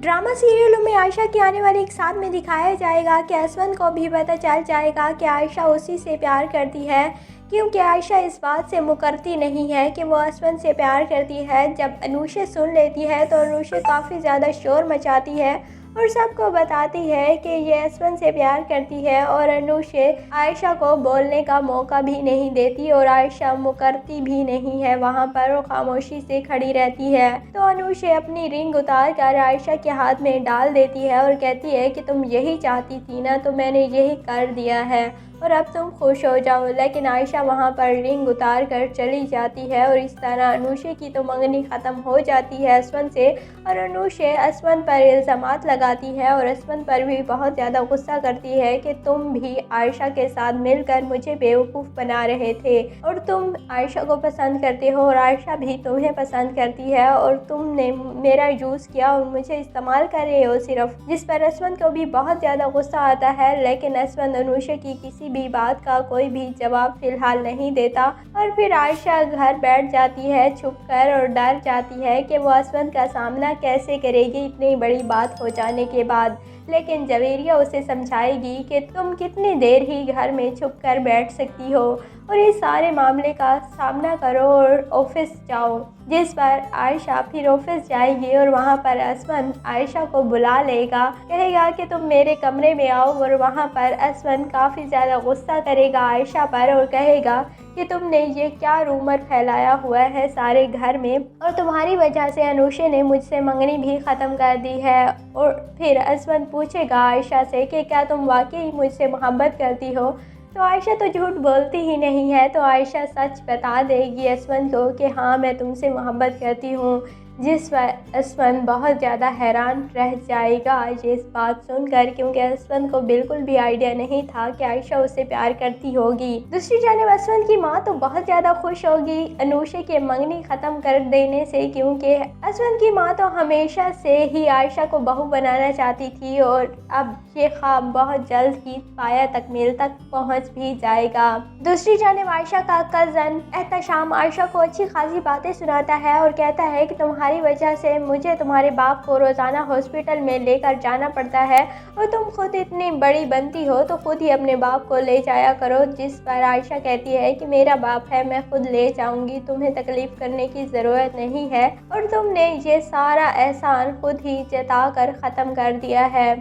Drama सीरियलों में आयशा की आने वाली एक साथ में दिखाया जाएगा कि असवन को भी पता चल जाएगा कि आयशा उसी से प्यार करती है, क्योंकि आयशा इस बात से मुकरती नहीं है कि वो असवन से प्यार करती है। जब अनूशे सुन लेती है तो अनूशे काफ़ी ज़्यादा शोर मचाती है और सबको बताती है कि ये असवन से प्यार करती है, और अनूशे आयशा को बोलने का मौका भी नहीं देती और आयशा मुकरती भी नहीं है, वहाँ पर वो खामोशी से खड़ी रहती है। तो अनूशे अपनी रिंग उतार कर आयशा के हाथ में डाल देती है और कहती है कि तुम यही चाहती थी ना, तो मैंने यही कर दिया है और अब तुम खुश हो जाओ। लेकिन आयशा वहाँ पर रिंग उतार कर चली जाती है और इस तरह अनूशे की तो मंगनी ख़त्म हो जाती है असवन से, और अनूशे असवन पर इल्ज़ामात लगाती है और असवन पर भी बहुत ज़्यादा गुस्सा करती है कि तुम भी आयशा के साथ मिलकर मुझे बेवकूफ़ बना रहे थे और तुम आयशा को पसंद करते हो और आयशा भी तुम्हें पसंद करती है और तुमने मेरा यूज़ किया और मुझे इस्तेमाल कर रहे हो सिर्फ। जिस पर असवन को भी बहुत ज़्यादा गुस्सा आता है, लेकिन असवन अनूशे की किसी भी बात का कोई भी जवाब फिलहाल नहीं देता और फिर आयशा घर बैठ जाती है छुपकर और डर जाती है कि वो असवन का सामना कैसे करेगी इतनी बड़ी बात हो जाने के बाद। लेकिन जवेरिया उसे समझाएगी कि तुम कितनी देर ही घर में छुप कर बैठ सकती हो और इस सारे मामले का सामना करो और ऑफिस जाओ। जिस पर आयशा फिर ऑफिस जाएगी और वहाँ पर असवन आयशा को बुला लेगा, कहेगा कि तुम मेरे कमरे में आओ, और वहाँ पर असवन काफ़ी ज़्यादा गुस्सा करेगा आयशा पर और कहेगा कि तुमने ये क्या रूमर फैलाया हुआ है सारे घर में, और तुम्हारी वजह से अनूशे ने मुझसे मंगनी भी ख़त्म कर दी है। और फिर असवन पूछेगा आयशा से कि क्या तुम वाकई मुझसे मोहब्बत करती हो, तो आयशा तो झूठ बोलती ही नहीं है, तो आयशा सच बता देगी असवन को कि हाँ मैं तुमसे मोहब्बत करती हूँ। जिस पर असवन बहुत ज़्यादा हैरान रह जाएगा ये इस बात सुनकर, क्योंकि असवन को बिल्कुल भी आइडिया नहीं था कि आयशा उससे प्यार करती होगी। दूसरी जानिब असवन की माँ तो बहुत ज़्यादा खुश होगी अनूशे के मंगनी ख़त्म कर देने से, क्योंकि असवन की माँ तो हमेशा से ही आयशा को बहू बनाना चाहती थी और अब ये ख्वाब बहुत जल्द ही पाया तकमील तक पहुँच भी जाएगा। दूसरी जानिब आयशा का कज़न एहतशाम आयशा को अच्छी खासी बातें सुनाता है और कहता है कि तुम्हारी वजह से मुझे तुम्हारे बाप को रोज़ाना हॉस्पिटल में लेकर जाना पड़ता है और तुम खुद इतनी बड़ी बनती हो तो खुद ही अपने बाप को ले जाया करो। जिस पर आयशा कहती है कि मेरा बाप है, मैं खुद ले जाऊंगी, तुम्हें तकलीफ़ करने की ज़रूरत नहीं है और तुमने ये सारा एहसान खुद ही जता कर ख़त्म कर दिया है।